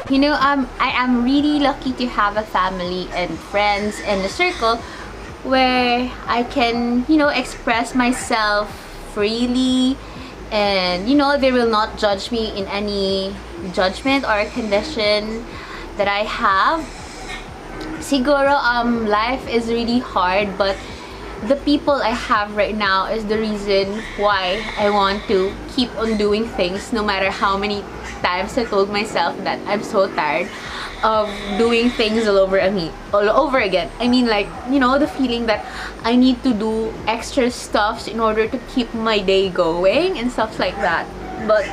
I am really lucky to have a family and friends and a circle where I can, express myself freely, and they will not judge me in any judgment or condition that I have. Siguro, life is really hard, but the people I have right now is the reason why I want to keep on doing things, no matter how many times I told myself that I'm so tired of doing things all over again. I mean, like, the feeling that I need to do extra stuffs in order to keep my day going and stuff like that. But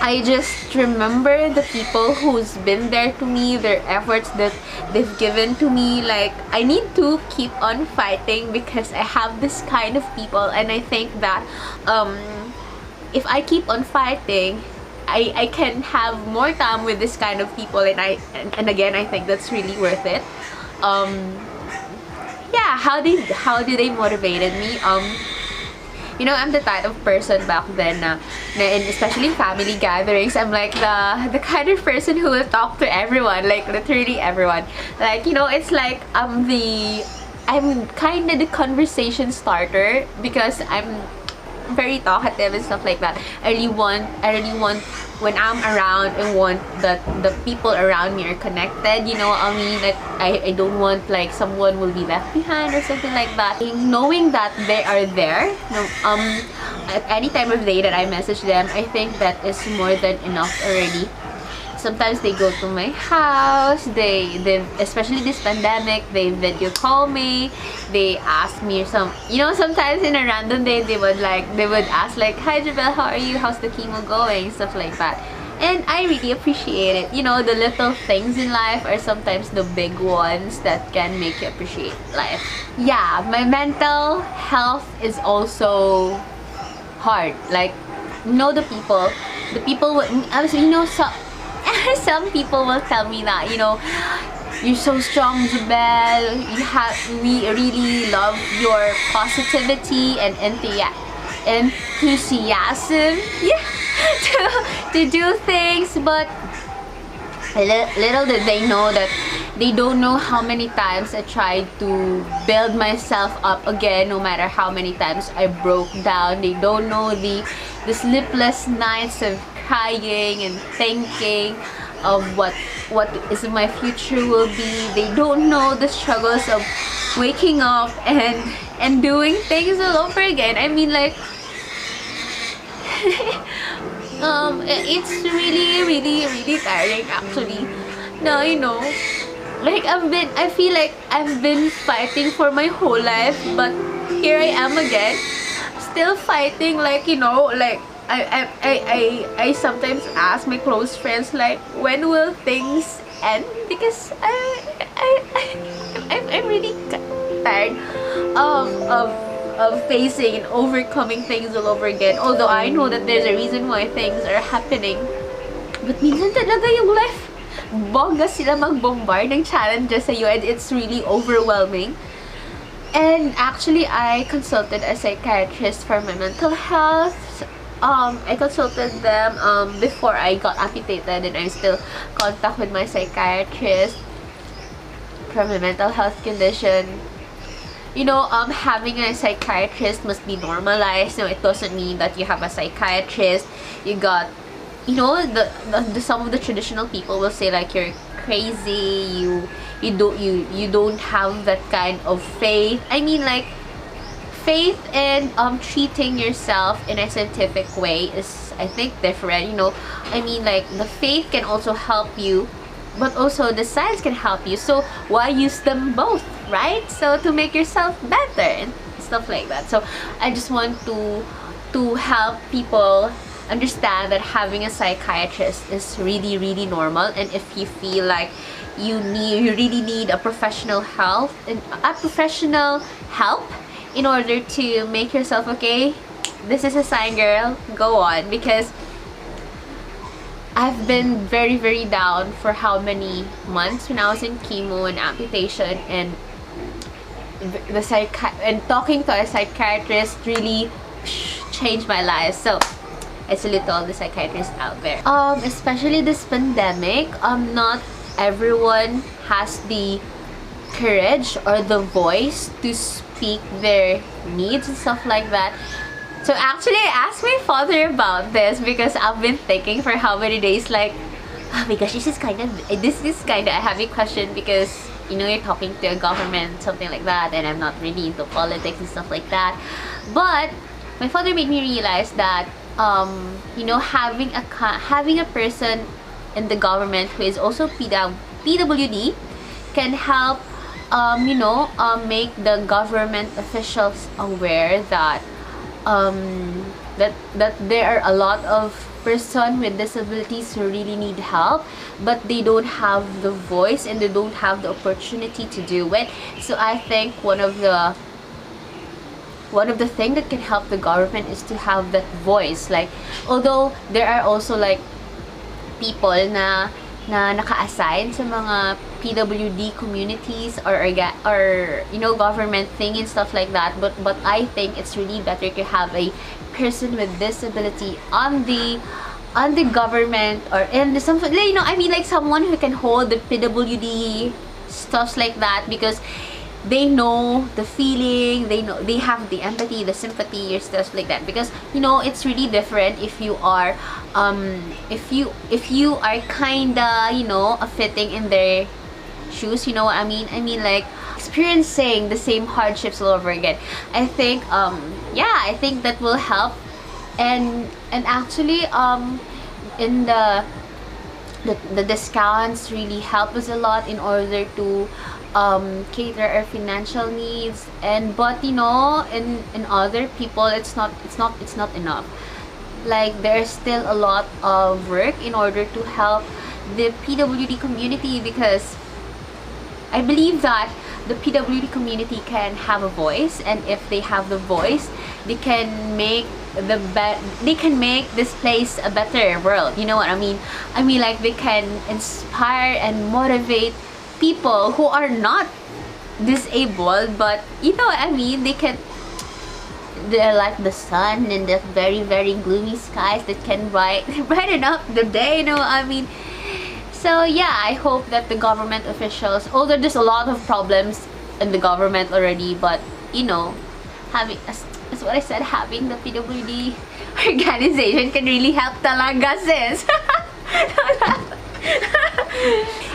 I just remember the people who's been there to me, their efforts that they've given to me. Like, I need to keep on fighting because I have this kind of people, and I think that if I keep on fighting, I can have more time with this kind of people, and again, I think that's really worth it. Yeah, how did they motivated me? I'm the type of person back then and especially family gatherings, I'm like the kind of person who will talk to everyone, like literally everyone. Like, it's like I'm kind of the conversation starter because I'm very talkative and stuff like that. I really want when I'm around, I want that the people around me are connected. I mean, like, I don't want like someone will be left behind or something like that. Knowing that they are there, at any time of day that I message them, I think that is more than enough already. Sometimes they go to my house, they especially this pandemic, they video call me, they ask me sometimes in a random day they would ask like, "Hi Jobelle, how are you? How's the chemo going?" Stuff like that. And I really appreciate it. The little things in life are sometimes the big ones that can make you appreciate life. Yeah, my mental health is also hard. Like, the people some people will tell me that, you're so strong, Jobelle. We really love your positivity and enthusiasm, yeah, to do things. But little did they know that they don't know how many times I tried to build myself up again, no matter how many times I broke down. They don't know the sleepless nights of crying and thinking of what is my future will be. They don't know the struggles of waking up and doing things all over again. I mean, like, it's really, really, really tiring actually. Now, like, I feel like I've been fighting for my whole life, but here I am again, still fighting. Like, like, I sometimes ask my close friends, like, when will things end? Because I'm really tired of facing and overcoming things all over again. Although I know that there's a reason why things are happening, but minsan talaga yung life, bongga sila mag-bombard ng challenges sa'yo, and it's really overwhelming. And actually, I consulted a psychiatrist for my mental health. I consulted them before I got amputated, and I'm still in contact with my psychiatrist for my mental health condition. Having a psychiatrist must be normalized. No, it doesn't mean that you have a psychiatrist, you got, some of the traditional people will say like you're crazy, you don't have that kind of faith. I mean, like, faith and treating yourself in a scientific way is, I think, different. I mean, like, the faith can also help you, but also the science can help you. So why use them both, right? So to make yourself better and stuff like that. So I just want to help people understand that having a psychiatrist is really, really normal. And if you feel like you really need a professional help in order to make yourself okay, this is a sign, girl. Go on, because I've been very, very down for how many months when I was in chemo and amputation, and talking to a psychiatrist really changed my life. So I salute all the psychiatrists out there. Especially this pandemic, not everyone has the courage or the voice to speak their needs and stuff like that. So actually, I asked my father about this because I've been thinking for how many days, like, oh my gosh, this is kind of a heavy question because, you know, you're talking to a government, something like that, and I'm not really into politics and stuff like that. But my father made me realize that, you know, having a person in the government who is also PWD can help, you know, make the government officials aware that that there are a lot of person with disabilities who really need help, but they don't have the voice and they don't have the opportunity to do it. So I think one of the thing that can help the government is to have that voice. Like, although there are also like people na naka-assign sa mga PWD communities or you know, government thing and stuff like that, but I think it's really better to have a person with disability on the government or in the something, you know, I mean, like someone who can hold the PWD stuff like that, because they know the feeling, they have the empathy, the sympathy, or stuff like that. Because, you know, it's really different if you are if you are kinda, you know, fitting in their shoes, you know what I mean? I mean, like experiencing the same hardships all over again. I think yeah, I think that will help. And actually in the discounts really help us a lot in order to cater our financial needs. And but, you know, in other people, it's not enough. Like, there's still a lot of work in order to help the PWD community, because I believe that the PWD community can have a voice, and if they have the voice, they can make this place a better world. You know what I mean? I mean, like, they can inspire and motivate people who are not disabled, but, you know what I mean, they're like the sun in the very, very gloomy skies that can brighten up the day, you know what I mean? So yeah, I hope that the government officials, although there's a lot of problems in the government already, but, you know, having, as what I said, having the PWD organization can really help talaga, sis.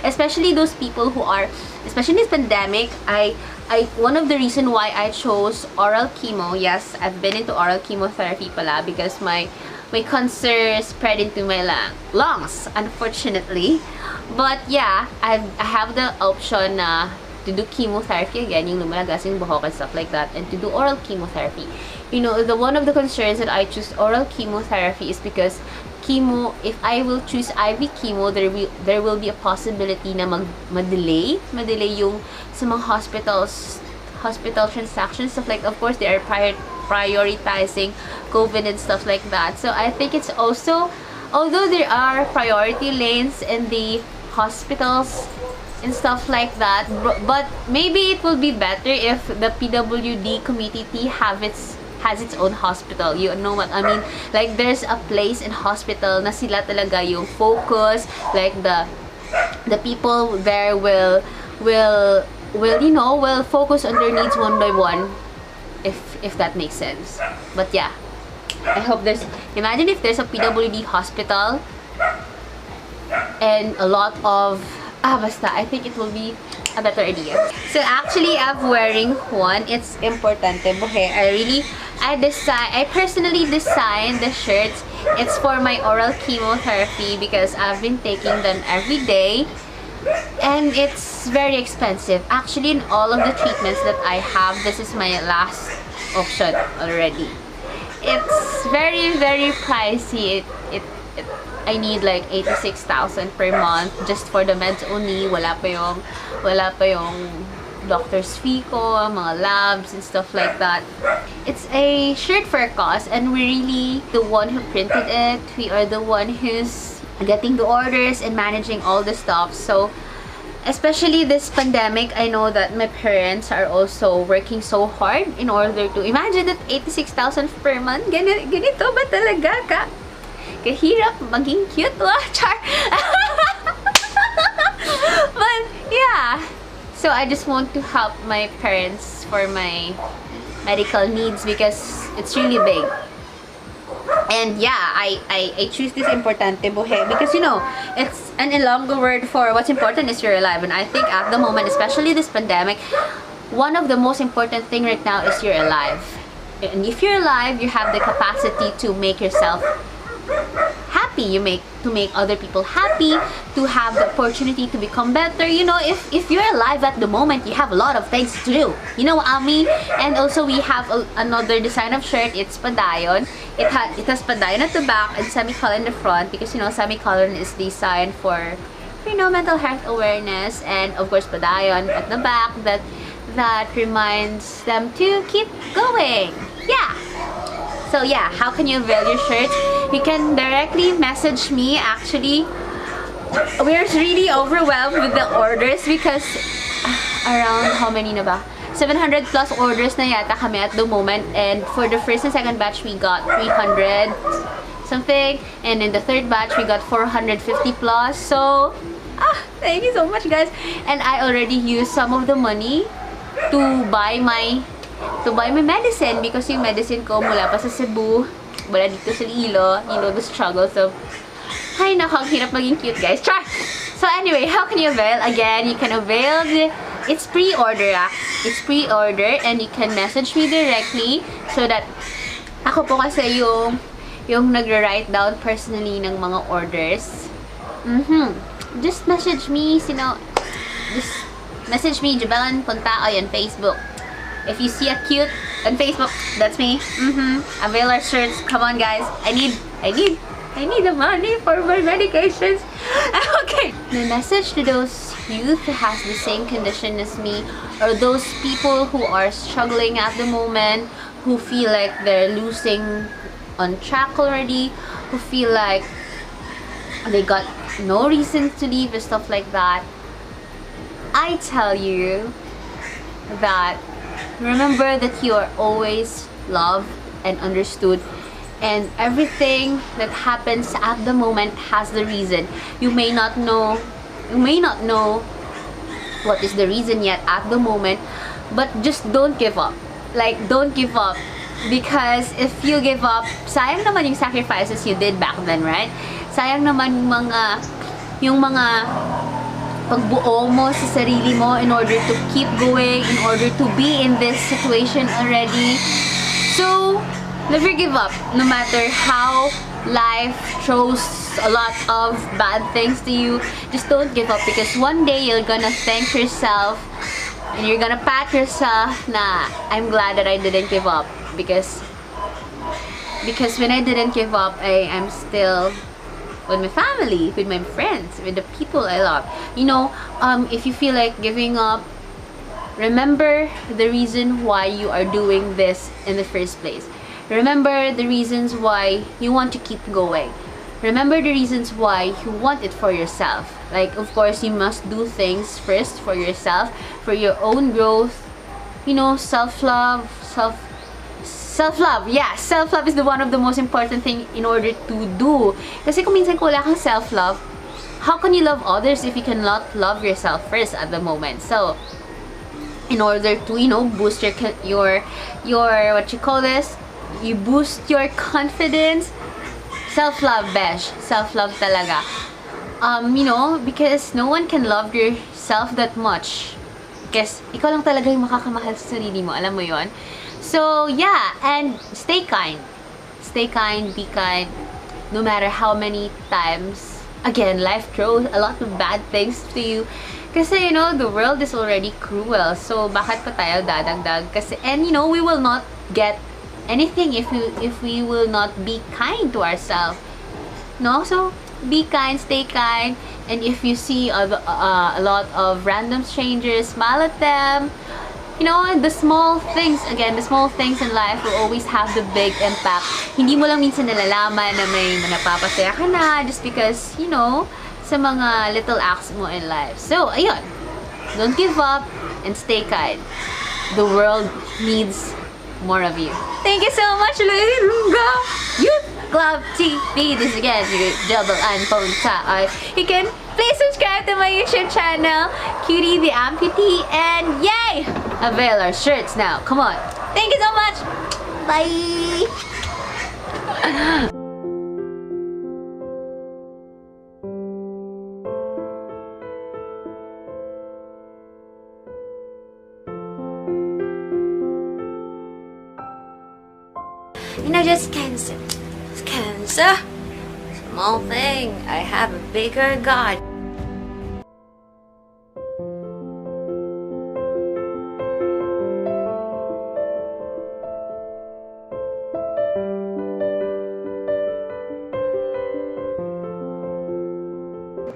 Especially those people who are, especially this pandemic, one of the reason why I chose oral chemo, yes, I've been into oral chemotherapy pala, because my cancer spread into my lungs, unfortunately. But yeah, I have the option to do chemotherapy again, yung lumalagas yung buhok and stuff like that, and to do oral chemotherapy. You know, one of the concerns that I choose oral chemotherapy is because chemo, if I will choose IV chemo, there will be a possibility na madelay yung sa mga hospital transactions, stuff like, of course, they are prioritizing COVID and stuff like that. So I think it's also, although there are priority lanes in the hospitals and stuff like that, but maybe it will be better if the PWD community has its own hospital. You know what I mean? Like, there's a place in hospital na sila talaga yung focus, like the people there will you know, will focus on their needs one by one, if that makes sense. But yeah, I hope imagine if there's a PWD hospital and a lot of basta, I think it will be a better idea. So actually, I'm wearing one. It's importante. I personally designed the shirts. It's for my oral chemotherapy because I've been taking them every day, and it's very expensive. Actually, in all of the treatments that I have, this is my last option already. It's very, very pricey. I need like 86,000 per month just for the meds only. Wala pa yung doctor's fee ko, mga labs and stuff like that. It's a shirt for a cause, and we're really the one who printed it. We are the one who's getting the orders and managing all the stuff. So especially this pandemic, I know that my parents are also working so hard in order to imagine that 86,000 per month. Ganito ba talaga ka? kahirap maging cute. Char! But, yeah. So, I just want to help my parents for my medical needs because it's really big. And yeah, I choose this importante buhay because, you know, it's an Ilonggo word for what's important is you're alive. And I think at the moment, especially this pandemic, one of the most important thing right now is you're alive. And if you're alive, you have the capacity to make yourself happy. To make other people happy, to have the opportunity to become better. You know, if you're alive at the moment, you have a lot of things to do. You know what I mean? And also we have another design of shirt. It's padayon. It has padayon at the back and semicolon in the front because, you know, semicolon is designed for, you know, mental health awareness, and of course padayon at the back that reminds them to keep going. Yeah. So yeah, how can you avail your shirt? You can directly message me. Actually, we're really overwhelmed with the orders because around how many na ba? 700 plus orders na yata kami at the moment, and for the first and second batch we got 300 something, and in the third batch we got 450 plus. So thank you so much, guys. And I already used some of the money to buy my medicine because yung medicine ko mula pa sa Cebu, wala dito sa Ilo. You know the struggles of, ay naku, ang hirap maging cute, guys. Char! So anyway, how can you avail? Again, you can avail it's pre-order. It's pre-order, and you can message me directly so that ako po kasi yung nagre-write down personally ng mga orders. Just message me, just message me, Jobelle Ann Ponta-oy on Facebook. If you see a cute on Facebook, that's me. Avail our shirts. Come on, guys. I need the money for my medications. Okay. My message to those youth who has the same condition as me, or those people who are struggling at the moment, who feel like they're losing on track already, who feel like they got no reason to leave and stuff like that. I tell you that remember that you are always loved and understood, and everything that happens at the moment has the reason. You may not know what is the reason yet at the moment, but just don't give up. Like, don't give up, because if you give up, sayang naman yung sacrifices you did back then, right? Sayang naman yung mga pagbuo mo sa sarili mo in order to keep going, in order to be in this situation already. So, never give up. No matter how life throws a lot of bad things to you, just don't give up, because one day you're gonna thank yourself and you're gonna pat yourself na I'm glad that I didn't give up, because when I didn't give up, I'm still with my family, with my friends, with the people I love. You know, if you feel like giving up, remember the reason why you are doing this in the first place. Remember the reasons why you want to keep going. Remember the reasons why you want it for yourself. Like, of course, you must do things first for yourself, for your own growth. You know, self-love. Self-love, yeah, self-love is the one of the most important thing in order to do. Kasi kung minsan kung wala kang self-love, how can you love others if you cannot love yourself first at the moment? So, in order to, you know, boost your what you call this, you boost your confidence. Self-love, besh. Self-love talaga. You know, because no one can love yourself that much. Because ikaw lang talaga yung makakamahal sa sarili mo, alam mo yon. So, yeah, and stay kind. Stay kind, be kind, no matter how many times, again, life throws a lot of bad things to you. Kasi, you know, the world is already cruel. So, bakit pa tayo dadagdag? Kasi, and, you know, we will not get anything if we will not be kind to ourselves. No? So, be kind, stay kind, and if you see a lot of random strangers, smile at them. You know, the small things, again, the small things in life will always have the big impact. Hindi mo lang minsan nalalaman na may napapasaya ka na just because, you know, sa mga little acts mo in life. So, ayun. Don't give up and stay kind. The world needs more of you. Thank you so much, Ilonggo! Club TV. This is again, Jobelle Ann Ponta-oy. You can please subscribe to my YouTube channel, Cutie the Amputee, and yay! Avail our shirts now. Come on. Thank you so much. Bye. You know, just cancer. It's cancer. Small thing. I have a bigger God.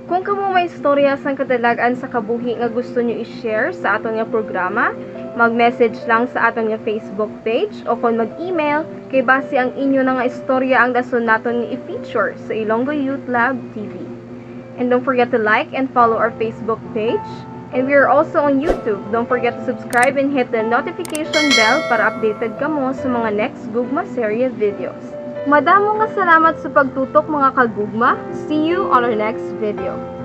Kung kamo may istorya sang kadalagan sa kabuhi nga gusto nyo i-share sa aton nga programa, mag-message lang sa aton nga Facebook page o kung mag-email kay base ang inyo na nga istorya ang dason naton nga i-feature sa Ilonggo Youth Lab TV. And don't forget to like and follow our Facebook page. And we are also on YouTube. Don't forget to subscribe and hit the notification bell para updated kamo sa mga next Gugma Serye videos. Madamo nga salamat sa pagtutok mga kagugma. See you on our next video.